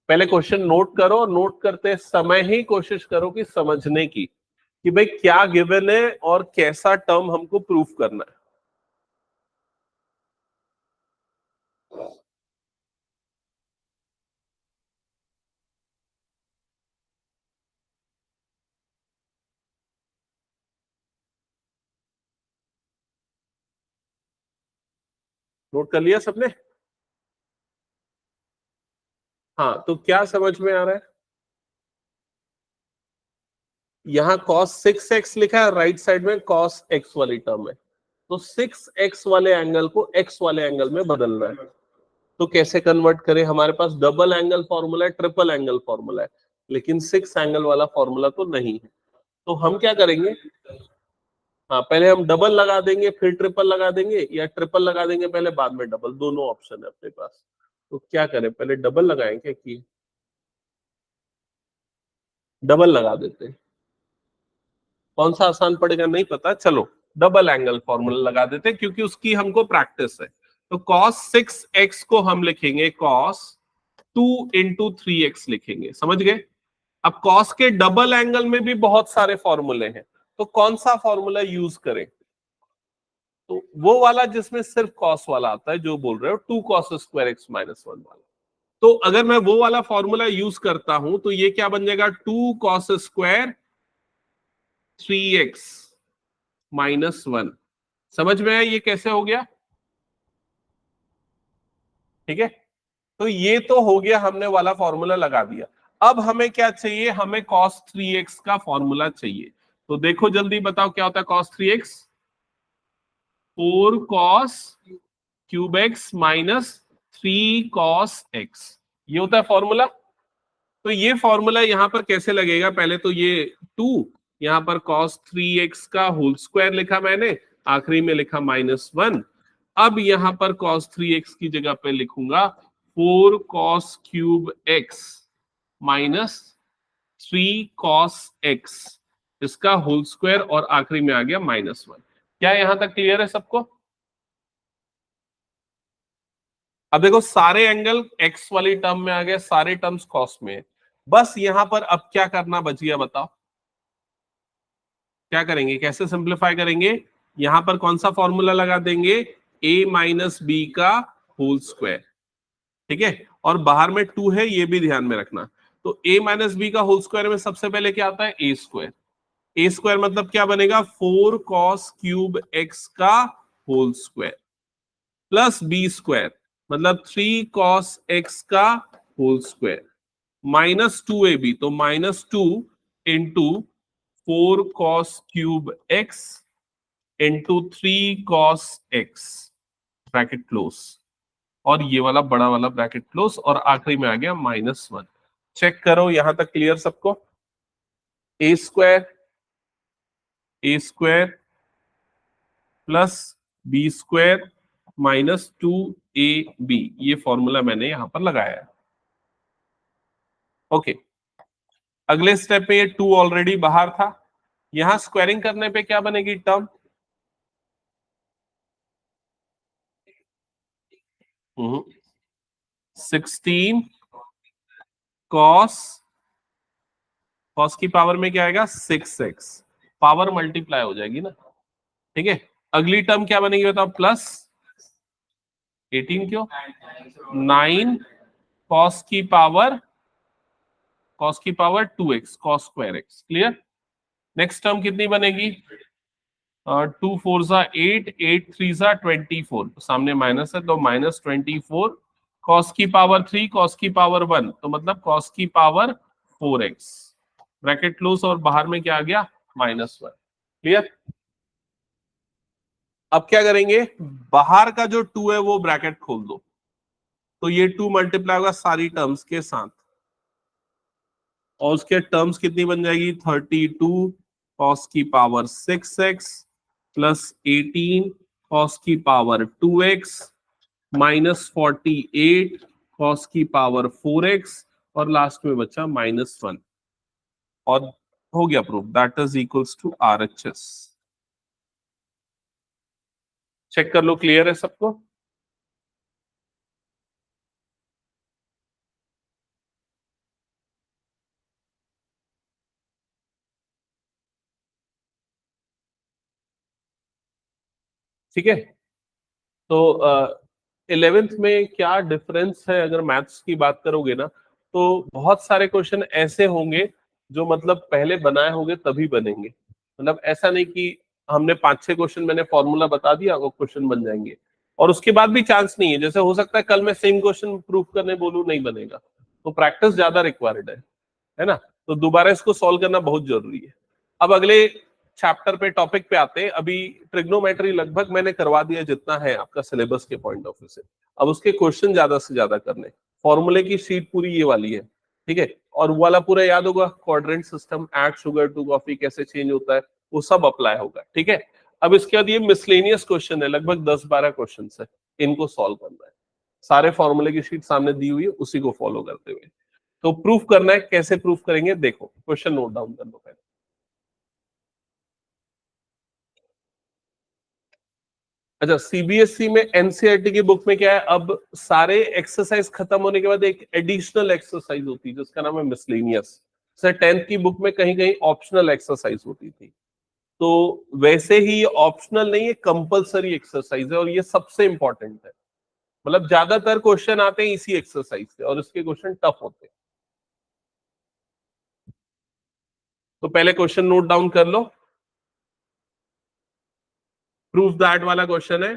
[SPEAKER 1] पहले क्वेश्चन नोट करो और नोट करते समय ही कोशिश करो कि समझने की कि भाई क्या गिवन है और कैसा टर्म हमको प्रूफ करना है। नोट कर लिया सबने? हाँ, तो क्या समझ में आ रहा है? यहाँ cos 6x लिखा है, राइट साइड में cos x वाली टर्म है, तो 6x वाले एंगल को x वाले एंगल में बदलना है। तो कैसे कन्वर्ट करें? हमारे पास डबल एंगल फॉर्मूला है, ट्रिपल एंगल फॉर्मूला है, लेकिन 6 एंगल वाला फॉर्मूला तो नहीं है। तो हम क्या करेंगे? हाँ, पहले हम डबल लगा देंगे फिर ट्रिपल लगा देंगे, या ट्रिपल लगा देंगे पहले बाद में डबल, दोनों ऑप्शन है अपने पास। तो क्या करें, पहले डबल लगाएं क्या कि डबल लगा देते हैं? कौन सा आसान पड़ेगा नहीं पता, चलो डबल एंगल फॉर्मूला लगा देते हैं क्योंकि उसकी हमको प्रैक्टिस है। तो cos 6x को हम लिखेंगे cos 2 इंटू 3x लिखेंगे, समझ गए? अब cos के डबल एंगल में भी बहुत सारे फॉर्मूले हैं, तो कौन सा फॉर्मूला यूज करें? तो वो वाला जिसमें सिर्फ cos वाला आता है, जो बोल रहे हो 2 cos स्क्वायर एक्स माइनस 1 वाला। तो अगर मैं वो वाला फॉर्मूला यूज करता हूं तो ये क्या बन जाएगा 2 cos स्क्वायर 3x माइनस 1। समझ में आया ये कैसे हो गया? ठीक है, तो ये तो हो गया, हमने वाला फॉर्मूला लगा दिया। अब हमें क्या चाहिए? हमें cos 3x का फॉर्मूला चाहिए। तो देखो जल्दी बताओ क्या होता है cos 3x? 4 cos cube x minus 3 cos x, ये होता है फॉर्मूला। तो ये फॉर्मूला यहां पर कैसे लगेगा? पहले तो ये 2, यहां पर cos 3x का होल स्क्वायर लिखा मैंने, आखिरी में लिखा -1। अब यहां पर cos 3x की जगह पे लिखूंगा 4 cos cube x minus 3 cos x, इसका होल स्क्वायर, और आखिरी में आ गया -1। क्या यहां तक क्लियर है सबको? अब देखो सारे एंगल x वाली टर्म में आ गए, सारे टर्म्स cos में है। बस यहां पर अब क्या करना बच गया बताओ? क्या करेंगे, कैसे सिंप्लीफाई करेंगे? यहां पर कौन सा फॉर्मूला लगा देंगे? a माइनस बी का होल स्क्वायर। ठीक है, और बाहर में 2 है, ये भी ध्यान में रखना। तो a माइनस बी का होल स्क्वायर में सबसे पहले क्या आता है? a square. a स्क्वायर मतलब क्या बनेगा? 4 cos क्यूब x का whole square plus b square मतलब 3 cos x का होल स्क्वायर माइनस 2ab, तो -2 into 4 cos cube x into 3 cos x, bracket close, और ये वाला बड़ा वाला ब्रैकेट क्लोज, और आखिरी में आ गया -1। चेक करो यहां तक क्लियर सबको? A square plus b square -2ab, ये फॉर्मूला मैंने यहां पर लगाया है। ओके, अगले स्टेप में ये 2 ऑलरेडी बाहर था, यहां स्क्वायरिंग करने पे क्या बनेगी टर्म? 16 कॉस, कॉस की पावर में क्या आएगा? 6x, पावर मल्टीप्लाई हो जाएगी ना। ठीक है, अगली टर्म क्या बनेगी बताओ? प्लस 18 क्यों? 9 कॉस की पावर, कॉस की power 2x, cos square x. Clear? Next term कितनी बनेगी? 2 4 8, 8 3 24, सामने माइनस है तो -24 कॉस की पावर 3 कॉस की पावर 1, तो मतलब कॉस की पावर 4x, ब्रैकेट क्लोज, और बाहर में क्या आ गया? -1। क्लियर? अब क्या करेंगे, बाहर का जो 2 है वो ब्रैकेट खोल दो, तो ये 2 मल्टीप्लाई होगा सारी टर्म्स के साथ, और उसके टर्म्स कितनी बन जाएगी? 32 कॉस की पावर 6x प्लस 18 कॉस की पावर 2x माइनस 48 कॉस की पावर 4x, और लास्ट में बचा -1, और हो गया proof, that is equals to RHS। Check कर लो, क्लियर है सबको? ठीक है, तो 11th में क्या डिफरेंस है, अगर मैथ्स की बात करोगे ना, तो बहुत सारे क्वेश्चन ऐसे होंगे जो मतलब पहले बनाए होंगे तभी बनेंगे, मतलब ऐसा नहीं कि हमने 5 6 क्वेश्चन मैंने फॉर्मूला बता दिया वो क्वेश्चन बन जाएंगे, और उसके बाद भी चांस नहीं है, जैसे हो सकता है कल मैं सेम क्वेश्चन प्रूफ करने बोलूं नहीं बनेगा, तो प्रैक्टिस ज्यादा रिक्वायर्ड है ना? तो दोबारा इसको सॉल्व करना बहुत जरूरी है। अब अगले चैप्टर पे, टॉपिक पे आते हैं। अभी ट्रिग्नोमेट्री लगभग मैंने करवा दिया जितना है आपका सिलेबस के पॉइंट ऑफ व्यू से, अब उसके क्वेश्चन ज्यादा से ज्यादा करने, फॉर्मूले की शीट पूरी ये वाली है, ठीक है, और वो वाला पूरा याद होगा, quadrant system, add sugar to coffee कैसे चेंज होता है, वो सब अप्लाई होगा, ठीक है। अब इसके बाद ये मिसलेनियस क्वेश्चन है, लगभग 10 12 क्वेश्चन है, इनको सॉल्व करना है, सारे फॉर्मूले की शीट सामने दी हुई है, उसी को फॉलो करते हुए। तो प्रूफ करना है, कैसे प्रूफ करेंगे देखो, क्वेश्चन नोट डाउन कर लो पहले। अच्छा, सीबीएसई में एनसीईआरटी की बुक में क्या है, अब सारे एक्सरसाइज खत्म होने के बाद एक एडिशनल एक्सरसाइज होती है जिसका नाम है मिसलेनियस। सर 10th की बुक में कहीं कहीं ऑप्शनल एक्सरसाइज होती थी, तो वैसे ही ये ऑप्शनल नहीं है, कंपलसरी एक्सरसाइज है, और ये सबसे इंपॉर्टेंट है, मतलब ज्यादातर क्वेश्चन आते हैं इसी एक्सरसाइज से, और इसके क्वेश्चन टफ होते हैं। तो पहले क्वेश्चन नोट डाउन कर लो, प्रूफ दैट वाला क्वेश्चन है।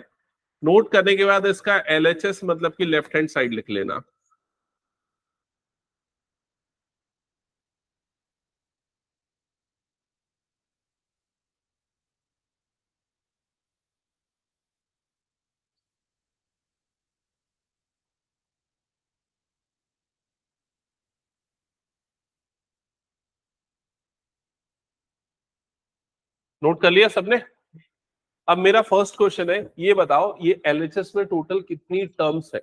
[SPEAKER 1] नोट करने के बाद इसका एलएचएस मतलब कि लेफ्ट हैंड साइड लिख लेना। नोट कर लिया सबने? अब मेरा फर्स्ट क्वेश्चन है, ये बताओ ये एलएचएस में टोटल कितनी टर्म्स है?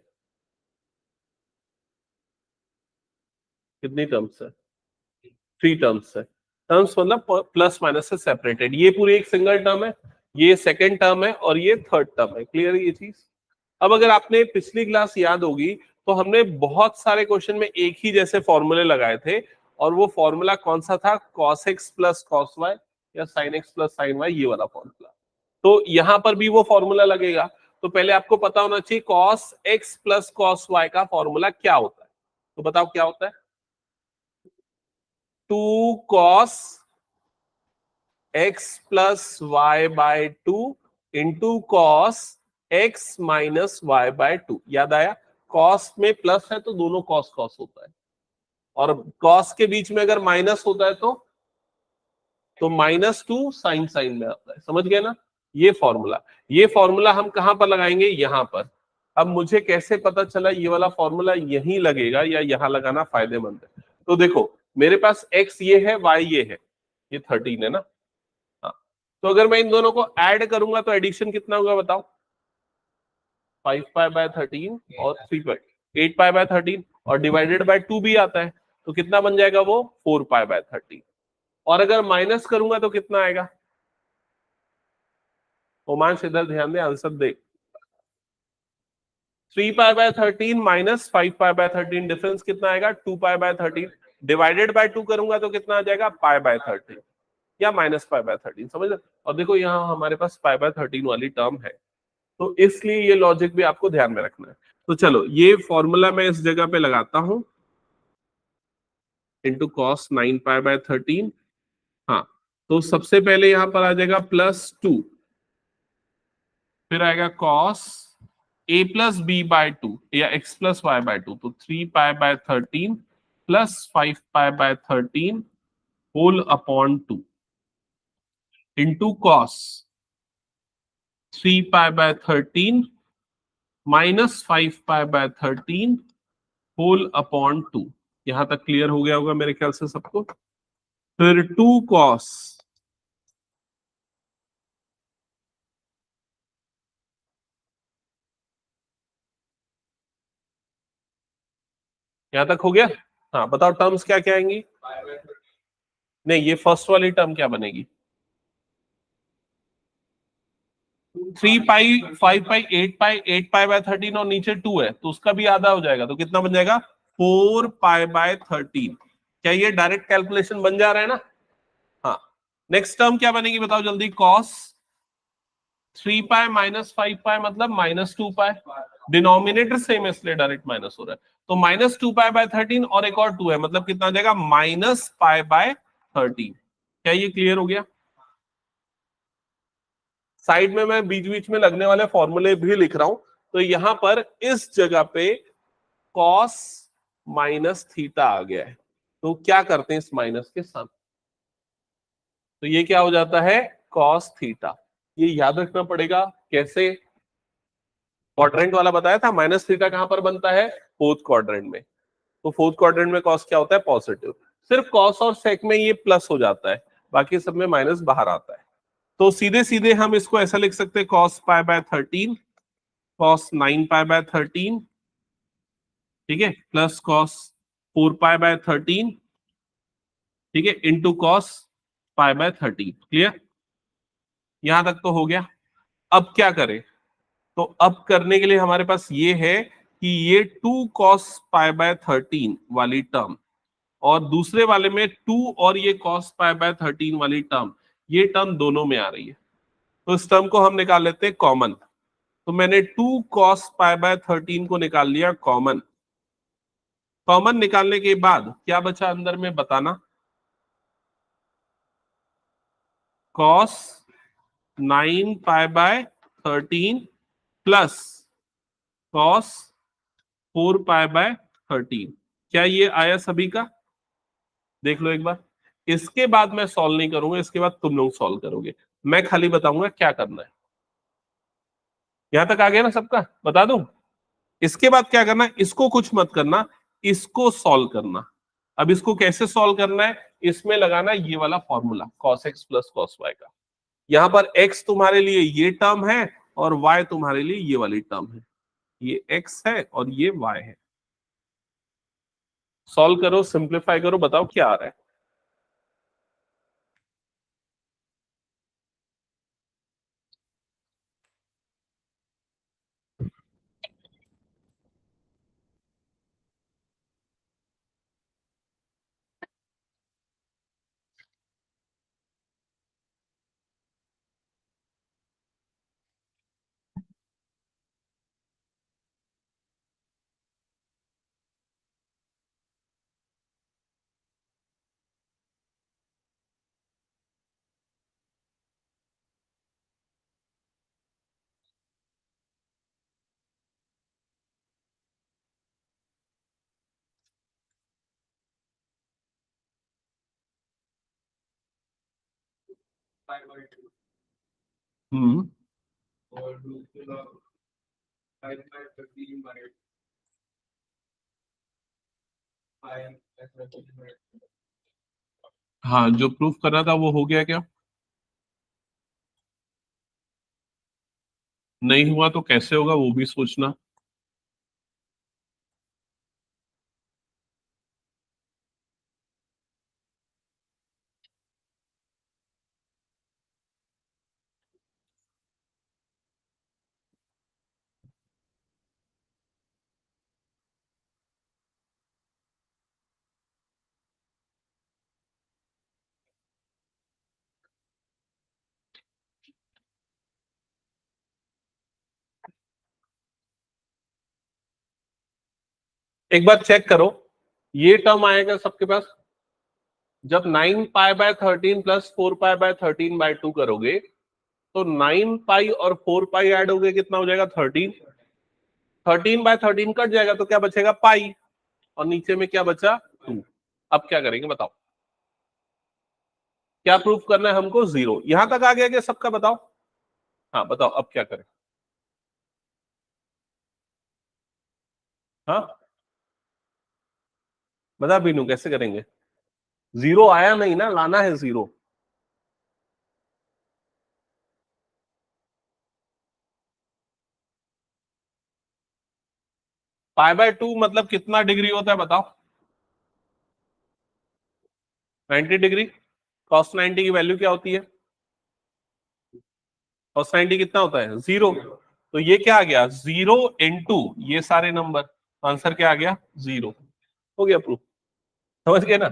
[SPEAKER 1] कितनी टर्म्स है? 3 टर्म्स है। टर्म्स मतलब प्लस माइनस से सेपरेटेड, ये पूरी एक सिंगल टर्म है, ये सेकेंड टर्म है, और ये थर्ड टर्म है। क्लियर है ये चीज? अब अगर आपने पिछली क्लास याद होगी, तो हमने बहुत सारे क्वेश्चन में एक ही जैसे फॉर्मूले लगाए थे, और वो फॉर्मूला कौन सा था? cos x plus cos y या sin x plus sine y, ये वाला फॉर्मूला। तो यहां पर भी वो फॉर्मूला लगेगा, तो पहले आपको पता होना चाहिए cos x plus cos y का फॉर्मूला क्या होता है। तो बताओ क्या होता है? 2 cos x plus y by 2 into cos x minus y by 2। याद आया? कॉस में प्लस है तो दोनों कॉस कॉस होता है, और कॉस के बीच में अगर माइनस होता है तो -2 साइन साइन में आता है। समझ गए ना? ये फॉर्मूला हम कहां पर लगाएंगे? यहां पर। अब मुझे कैसे पता चला ये वाला फॉर्मूला यहीं लगेगा या यहां लगाना फायदेमंद है? तो देखो, मेरे पास x ये है, y ये है, ये 13 है ना। हाँ, तो अगर मैं इन दोनों को ऐड करूंगा तो एडिशन कितना होगा बताओ? 5 पाई बाय 13 और 8 पाई बाय 13, और डिवाइडेड बाय 2 भी आता है, तो कितना बन जाएगा वो? 4 पाई बाय 13। और अगर माइनस करूंगा तो कितना आएगा? ओमांश इधर ध्यान दे, आंसर दे। 3 pi by 13 minus 5 pi by 13, difference कितना आएगा? 2 पाई बाय 13। डिवाइडेड बाय 2 करूंगा तो कितना आ जाएगा? पाई बाय 13 या -पाई बाय 13। समझ लो, और देखो यहाँ हमारे पास पाई बाय 13 वाली टर्म है, तो इसलिए ये लॉजिक भी आपको ध्यान में रखना है। तो चलो, ये फॉर्मूला मैं इस जगह पे लगाता हूं, इंटू कॉस 9 पाई बाय 13। हाँ, तो सबसे पहले यहां पर आ जाएगा +2, फिर आएगा cos a plus b by 2 या x प्लस वाई बाय 2, तो 3π/13 plus 5π/13 whole upon 2 into cos 3π/13 minus 5π/13 whole upon 2। यहां तक क्लियर हो गया होगा मेरे ख्याल से सबको। फिर 2 cos, यहां तक हो गया। हाँ बताओ टर्म्स क्या क्या आएंगी। नहीं, ये फर्स्ट वाली टर्म क्या बनेगी। 3π, 5π, 8π, 8π/13 और नीचे 2 है तो उसका भी आधा हो जाएगा, तो कितना बन जाएगा 4π/13। क्या ये डायरेक्ट कैलकुलेशन बन जा रहा है ना। हाँ, नेक्स्ट टर्म क्या बनेगी बताओ जल्दी। cos 3π माइनस 5π मतलब -2π, डिनोमिनेटर सेम है इसलिए डायरेक्ट माइनस हो रहा है, तो -2π/13 और एक और 2 है मतलब कितना आ जाएगा -π/13। क्या ये क्लियर हो गया। साइड में मैं बीच बीच में लगने वाले फॉर्मूले भी लिख रहा हूं, तो यहां पर इस जगह पे cos माइनस थीटा आ गया है, तो क्या करते हैं इस माइनस के साथ, तो ये क्या हो जाता है cos थीटा। ये याद रखना पड़ेगा कैसे। क्वाड्रेंट वाला बताया था, माइनस थीटा कहां पर बनता है, फोर्थ क्वाड्रेंट में, तो फोर्थ क्वाड्रेंट में cos क्या होता है पॉजिटिव। सिर्फ cos और sec में ये प्लस हो जाता है, बाकी सब में माइनस बाहर आता है। तो सीधे सीधे हम इसको ऐसा लिख सकते हैं cos π/13 cos 9π/13, ठीक है, प्लस cos 4π/13, ठीक है, इंटू cos π/13। क्लियर, यहां तक तो हो गया। अब क्या करें, तो अब करने के लिए हमारे पास ये है कि ये 2 cos π/13 वाली टर्म और दूसरे वाले में 2 और ये cos π/13 वाली टर्म, ये टर्म दोनों में आ रही है, तो इस टर्म को हम निकाल लेते हैं कॉमन। तो मैंने 2 cos π/13 को निकाल लिया कॉमन। कॉमन निकालने के बाद क्या बचा अंदर में बताना। cos 9π/13 प्लस cos 4π/13, क्या ये आया सभी का, देख लो एक बार। इसके बाद मैं सॉल्व नहीं करूंगा, इसके बाद तुम लोग सॉल्व करोगे, मैं खाली बताऊंगा क्या करना है। यहां तक आ गया ना सबका, बता दूं। इसके बाद क्या करना है, इसको कुछ मत करना, इसको सॉल्व करना। अब इसको कैसे सॉल्व करना है, इसमें लगाना ये वाला formula cos x plus cos y का। यहां पर x तुम्हारे लिए ये टर्म है और y तुम्हारे लिए ये वाली टर्म है, ये x है और ये y है। सॉल्व करो, सिंप्लीफाई करो, बताओ क्या आ रहा है। हम्म, हाँ जो प्रूफ करना था वो हो गया क्या। नहीं हुआ तो कैसे होगा वो भी सोचना। एक बार चेक करो, ये टर्म आएगा सबके पास, जब 9π/13 प्लस 4π/13/2 करोगे तो 9π और 4π ऐड हो गए, कितना हो जाएगा 13। 13/13 कट जाएगा तो क्या बचेगा पाई, और नीचे में क्या बचा 2। अब क्या करेंगे बताओ, क्या प्रूफ करना है हमको, 0। यहां तक आ गया क्या सबका, बताओ। हाँ बताओ अब क्या करें। हाँ बता बीनू कैसे करेंगे, 0 आया नहीं ना, लाना है 0। π/2 मतलब कितना डिग्री होता है बताओ, 90 डिग्री। cos 90 की वैल्यू क्या होती है, cos 90 कितना होता है 0। तो ये क्या आ गया 0 इंटू ये सारे नंबर, आंसर क्या आ गया 0। हो गया प्रूफ, समझ गए ना,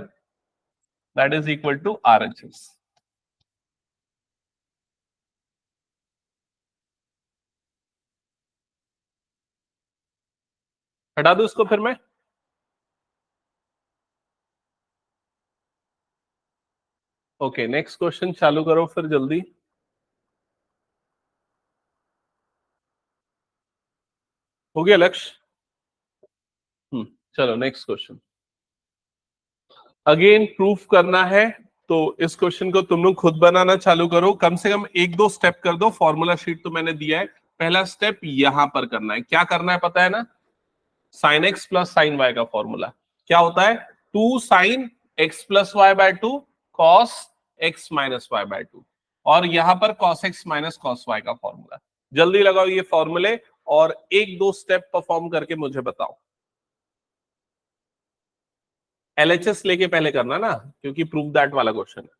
[SPEAKER 1] that is equal to RHS। हटा दो इसको फिर मैं। ओके नेक्स्ट क्वेश्चन चालू करो फिर जल्दी। हो गया लक्ष्य। चलो नेक्स्ट क्वेश्चन, अगेन प्रूफ करना है। तो इस क्वेश्चन को तुम लोग खुद बनाना चालू करो, कम से कम एक दो स्टेप कर दो, फॉर्मूला शीट तो मैंने दिया है। पहला स्टेप यहां पर करना है, क्या करना है पता है ना, sine x plus sine y का फॉर्मूला क्या होता है, 2 sin x + y/2 cos x - y/2, और यहां पर cos x - cos y का फॉर्मूला। जल्दी लगाओ ये फॉर्मूले और एक दो स्टेप परफॉर्म करके मुझे बताओ। LHS लेके पहले करना ना, क्योंकि प्रूव दैट वाला क्वेश्चन है।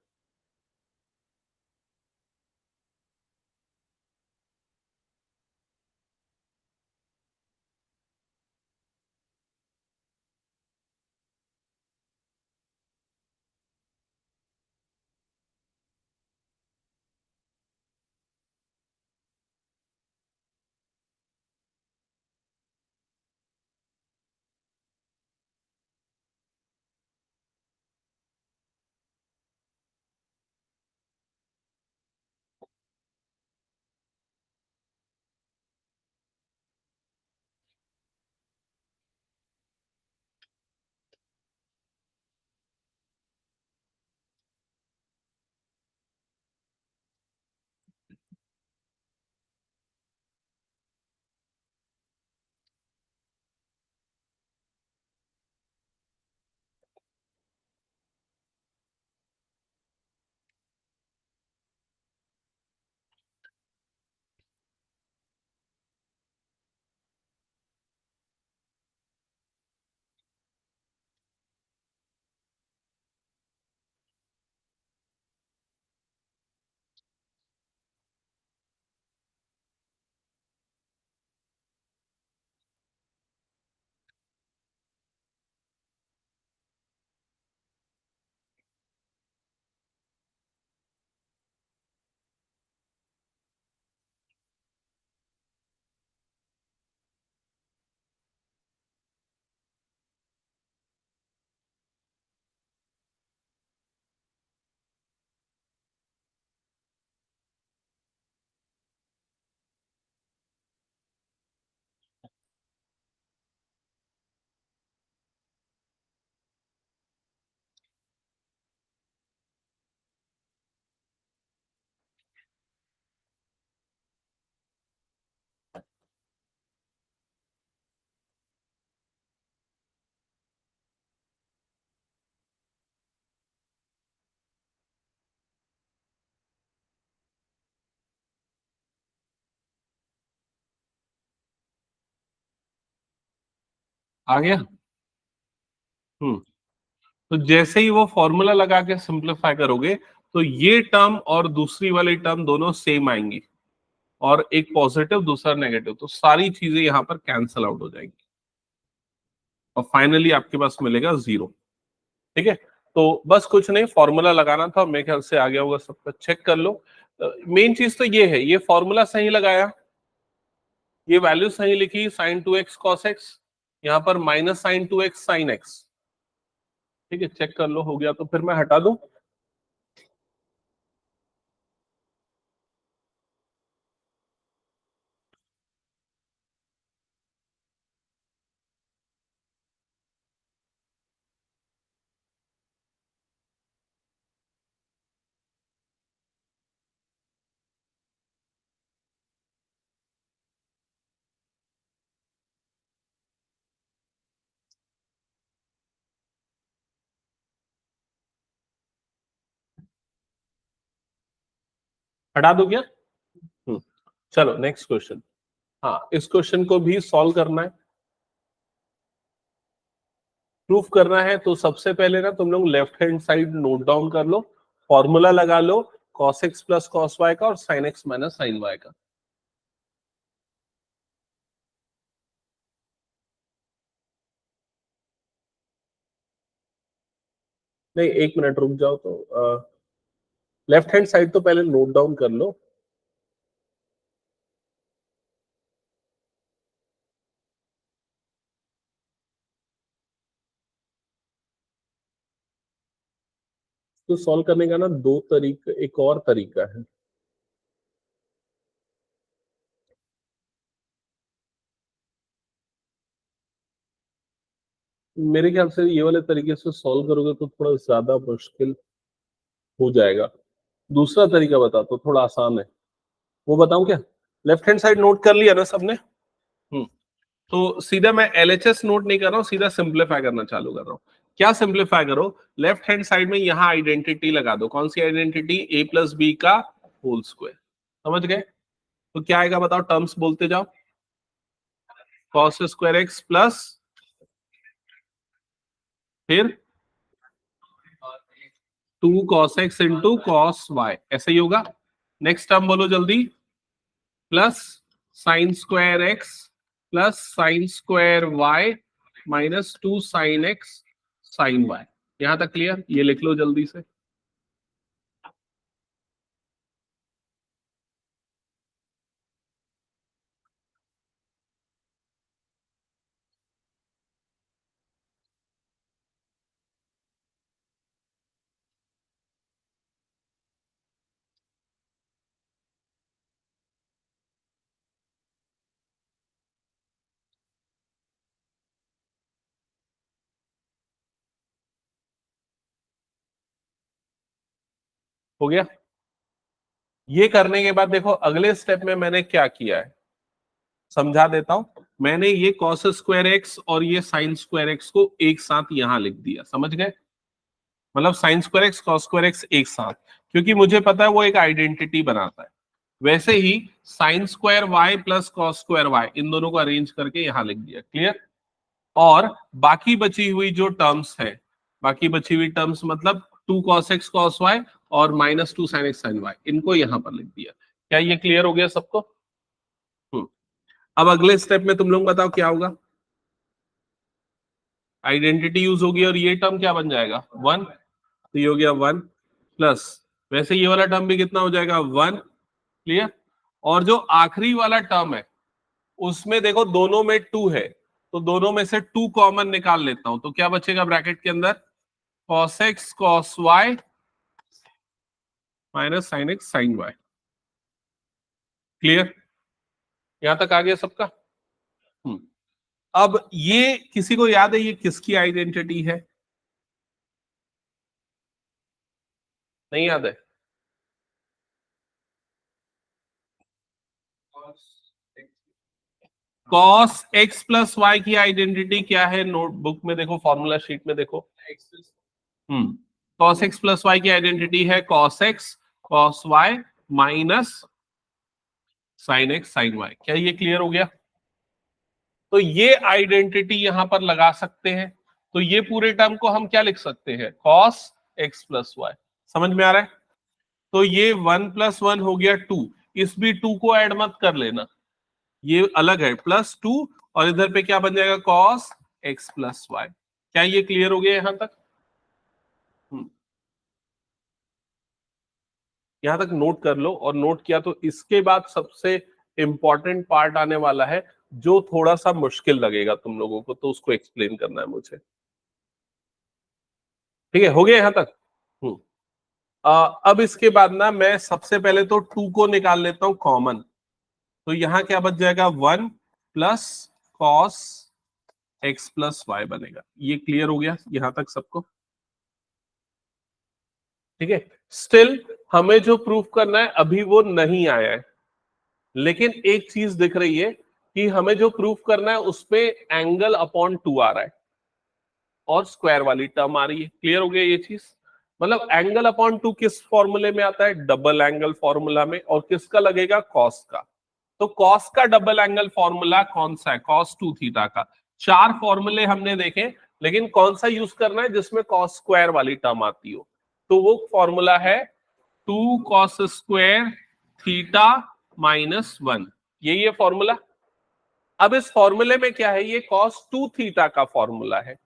[SPEAKER 1] आ गया। तो जैसे ही वो फॉर्मूला लगा के सिंप्लीफाई करोगे तो ये टर्म और दूसरी वाली टर्म दोनों सेम आएंगी, और एक पॉजिटिव दूसरा नेगेटिव, तो सारी चीजें यहां पर कैंसल आउट हो जाएंगी और फाइनली आपके पास मिलेगा 0। ठीक है, तो बस कुछ नहीं, फॉर्मूला लगाना था, मेरे ख्याल से आ गया होगा सबका, चेक कर लो। मेन चीज तो ये है, ये फॉर्मूला सही लगाया, ये वैल्यू सही लिखी sin 2x cos x, यहाँ पर -sin 2x sin x, ठीक है, चेक कर लो, हो गया तो फिर मैं हटा दूं। हटा दो क्या? चलो नेक्स्ट क्वेश्चन। हाँ, इस क्वेश्चन को भी सॉल्व करना है, प्रूफ करना है। तो सबसे पहले ना तुम लोग left hand side note down कर लो, फॉर्मूला लगा लो cos x plus cos y का और sin x minus sine y का। नहीं, एक मिनट रुक जाओ। तो लेफ्ट हैंड साइड तो पहले नोट डाउन कर लो। तो सॉल्व करने का ना दो तरीका, एक और तरीका है। मेरे ख्याल से ये वाले तरीके से सॉल्व करोगे तो थोड़ा ज्यादा मुश्किल हो जाएगा। दूसरा तरीका बता तो थोड़ा आसान है, वो बताऊं क्या? लेफ्ट हैंड साइड नोट कर लिया ना सबने? तो सीधा मैं एलएचएस नोट नहीं कर रहा हूँ, सीधा सिंप्लीफाई करना चालू कर रहा हूँ। क्या सिंप्लीफाई करो? लेफ्ट हैंड साइड में यहाँ आइडेंटिटी लगा दो। कौन सी आइडेंटिटी? ए प्लस बी का होल स्क्वायर। समझ गए? तो क्या आएगा बताओ, टर्म्स बोलते जाओ। कॉस स्क्वायर एक्स प्लस, फिर two cos x into cos y, ऐसे ही होगा। नेक्स्ट टर्म बोलो जल्दी। Plus sine square x plus sine square y minus two sine x sine y. यहां तक क्लियर? ये लिख लो जल्दी से। हो गया? ये करने के बाद देखो अगले स्टेप में मैंने क्या किया है, समझा देता हूं। मैंने ये कॉस स्क्वायर एक्स और ये साइन स्क्वायर एक्स को एक साथ यहां लिख दिया, समझ गए? मतलब sign square x cos square x एक साथ, क्योंकि मुझे पता है वो एक आइडेंटिटी बनाता है। वैसे ही sine square y plus cos square y, इन दोनों को अरेंज करके यहां लिख दिया। क्लियर? और बाकी बची हुई जो टर्म्स है, बाकी बची हुई टर्म्स मतलब two cos x cos y और minus two sine x sine y, इनको यहां पर लिख दिया। क्या ये क्लियर हो गया सबको? हम्म। अब अगले स्टेप में तुम लोग बताओ क्या होगा। आइडेंटिटी यूज होगी और ये टर्म क्या बन जाएगा? वन। तो ये हो गया वन प्लस, वैसे ये वाला टर्म भी कितना हो जाएगा? वन। क्लियर? और जो आखिरी वाला टर्म है उसमें देखो दोनों में टू है, तो दोनों में से टू कॉमन निकाल लेता हूं, तो क्या बचेगा ब्रैकेट के अंदर? Cos x cos y minus sine x sine y. Clear? यहां तक आ गया सबका? हम्म। अब ये किसी को याद है ये किसकी आइडेंटिटी है? नहीं याद है? कॉस एक्स प्लस वाई की आइडेंटिटी क्या है? नोटबुक में देखो, फॉर्मूला शीट में देखो। हम्म। कॉस एक्स प्लस वाई की आइडेंटिटी है cos x cos y minus sine x sine y. क्या ये क्लियर हो गया? तो ये आइडेंटिटी यहां पर लगा सकते हैं। तो ये पूरे टर्म को हम क्या लिख सकते हैं? Cos x plus y. समझ में आ रहा है? तो ये वन प्लस वन हो गया टू। इस भी टू को ऐड मत कर लेना, ये अलग है, प्लस टू। और इधर पे क्या बन जाएगा? Cos x plus y. क्या ये क्लियर हो गया यहां तक? हम्म। यहां तक नोट कर लो, और नोट किया तो इसके बाद सबसे इंपॉर्टेंट पार्ट आने वाला है, जो थोड़ा सा मुश्किल लगेगा तुम लोगों को, तो उसको एक्सप्लेन करना है मुझे। ठीक है, हो गया यहां तक। अब इसके बाद ना मैं सबसे पहले तो 2 को निकाल लेता हूं कॉमन। तो यहां क्या बच जाएगा, 1 plus cos x plus y बनेगा। ये क्लियर हो गया यहां तक सबको? ठीक है, स्टिल हमें जो प्रूफ करना है अभी वो नहीं आया है, लेकिन एक चीज दिख रही है कि हमें जो प्रूफ करना है उसपे एंगल अपॉन 2 आ रहा है और स्क्वायर वाली टर्म आ रही है। क्लियर हो गया ये चीज? मतलब एंगल अपॉन 2 किस फॉर्मूले में आता है, डबल एंगल फॉर्मूला में, और किसका लगेगा, कॉस का। तो कॉस का डबल एंगल फॉर्मूला कौन सा है, कॉस 2 थीटा का। 4 फॉर्मूले हमने देखे, लेकिन कौन सा यूज करना है जिसमें कॉस स्क्वायर वाली टर्म आती हो, तो वो फॉर्मूला है 2 कॉस स्क्वायर थीटा माइनस 1। यही है फॉर्मूला। अब इस फॉर्मूले में क्या है, ये कॉस 2 थीटा का फॉर्मूला है।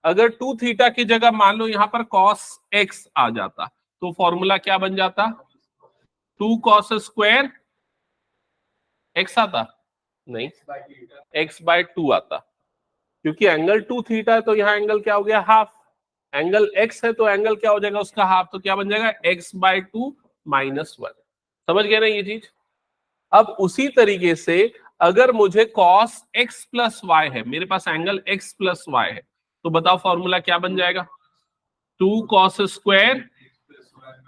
[SPEAKER 1] अगर 2 थीटा की जगह मान लो यहां पर कॉस एक्स आ जाता, तो फॉर्मूला क्या बन जाता, 2 कॉस स्क्वायर एक्स आता, नहीं, एक्स बाय 2 आता। क्योंकि एंगल 2 थीटा है तो यहाँ एंगल क्या हो गया, हाफ। एंगल एक्स है तो एंगल क्या हो जाएगा उसका हाफ, तो क्या बन जाएगा, एक्स बाय 2 माइनस 1। समझ गए ना ये चीज? अब उसी तरीके से अगर मुझे cos x प्लस वाई है, मेरे पास एंगल x प्लस वाई है, तो बताओ फॉर्मूला क्या बन जाएगा, 2 cos square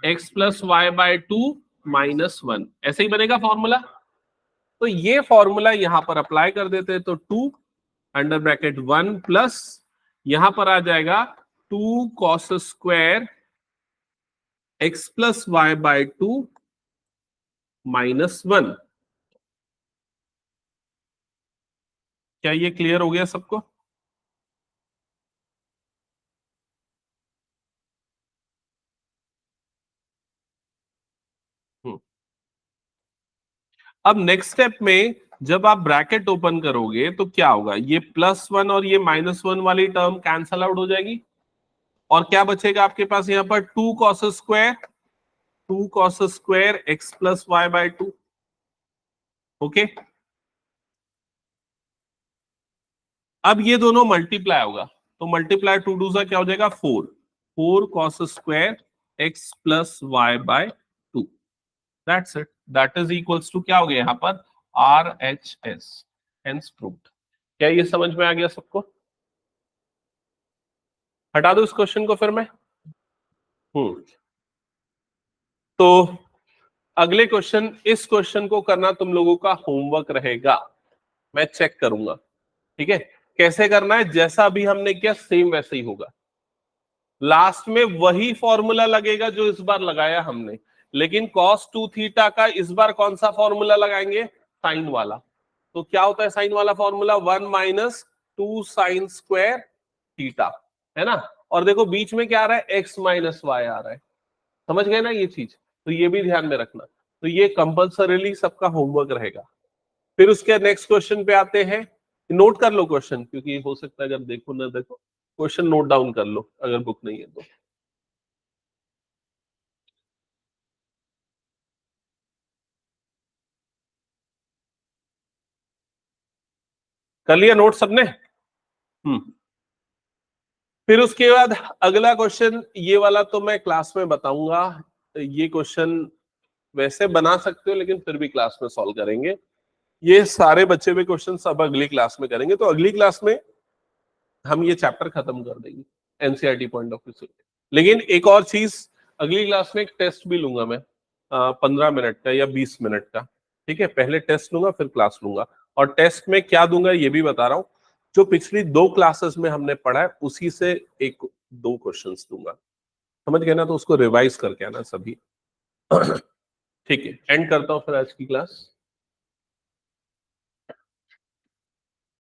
[SPEAKER 1] x plus y by 2 minus 1। ऐसे ही बनेगा फॉर्मूला। तो ये फॉर्मूला यहां पर अप्लाई कर देते हैं, तो 2 अंडर ब्रैकेट 1 प्लस यहां पर आ जाएगा 2 cos square x plus y by 2 minus 1। क्या ये क्लियर हो गया सबको? अब नेक्स्ट स्टेप में जब आप ब्रैकेट ओपन करोगे तो क्या होगा, ये +1 और ये -1 वाली टर्म कैंसल आउट हो जाएगी, और क्या बचेगा आपके पास यहां पर 2 cos square, 2 cos square x plus y by 2। Okay, अब ये दोनों मल्टीप्लाई होगा, तो मल्टीप्लाई 2 2 सा क्या हो जाएगा, 4, 4 cos square x plus y by 2। That's it, that is equals to क्या हो गया यहाँ पर, RHS, हेंस प्रूव्ड। क्या ये समझ में आ गया सबको? हटा दो इस क्वेश्चन को फिर मैं। हम्म तो अगले क्वेश्चन, इस क्वेश्चन को करना तुम लोगों का होमवर्क रहेगा, मैं चेक करूंगा। ठीक है, कैसे करना है, जैसा अभी हमने किया सेम वैसे ही होगा। लास्ट में वही फॉर्मूला लगेगा जो इस बार लगाया हमने, लेकिन cos 2 थीटा का इस बार कौन सा फॉर्मूला लगाएंगे, साइन वाला। तो क्या होता है साइन वाला formula, 1 minus 2 sine square theta, है ना। और देखो बीच में क्या आ रहा है, एक्स माइनस वाई आ रहा है। समझ गए ना ये चीज? तो ये भी ध्यान में रखना। तो ये कंपल्सरीली सबका होमवर्क रहेगा। फिर उसके नेक्स्ट क्वेश्चन पे आते हैं। नोट कर लो क्वेश्चन, क्योंकि हो सकता है अगर देखो ना देखो, क्वेश्चन नोट डाउन कर लो अगर बुक नहीं है तो। कर लिया नोट सबने? फिर उसके बाद अगला क्वेश्चन, ये वाला तो मैं क्लास में बताऊंगा। ये क्वेश्चन वैसे बना सकते हो, लेकिन फिर भी क्लास में सॉल्व करेंगे। ये सारे बच्चे हुए क्वेश्चन सब अगली क्लास में करेंगे, तो अगली क्लास में हम ये चैप्टर खत्म कर देंगे एनसीईआरटी पॉइंट ऑफ व्यू से। लेकिन एक और चीज, अगली क्लास में एक टेस्ट भी लूंगा मैं, 15 मिनट का या 20 मिनट का। ठीक है, पहले टेस्ट लूंगा फिर क्लास लूंगा। और टेस्ट में क्या दूंगा ये भी बता रहा हूं, जो पिछली 2 क्लासेस में हमने पढ़ा है उसी से 1-2 क्वेश्चंस दूंगा। समझ गए ना? तो उसको रिवाइज करके आना सभी। ठीक है, एंड करता हूं फिर आज की क्लास।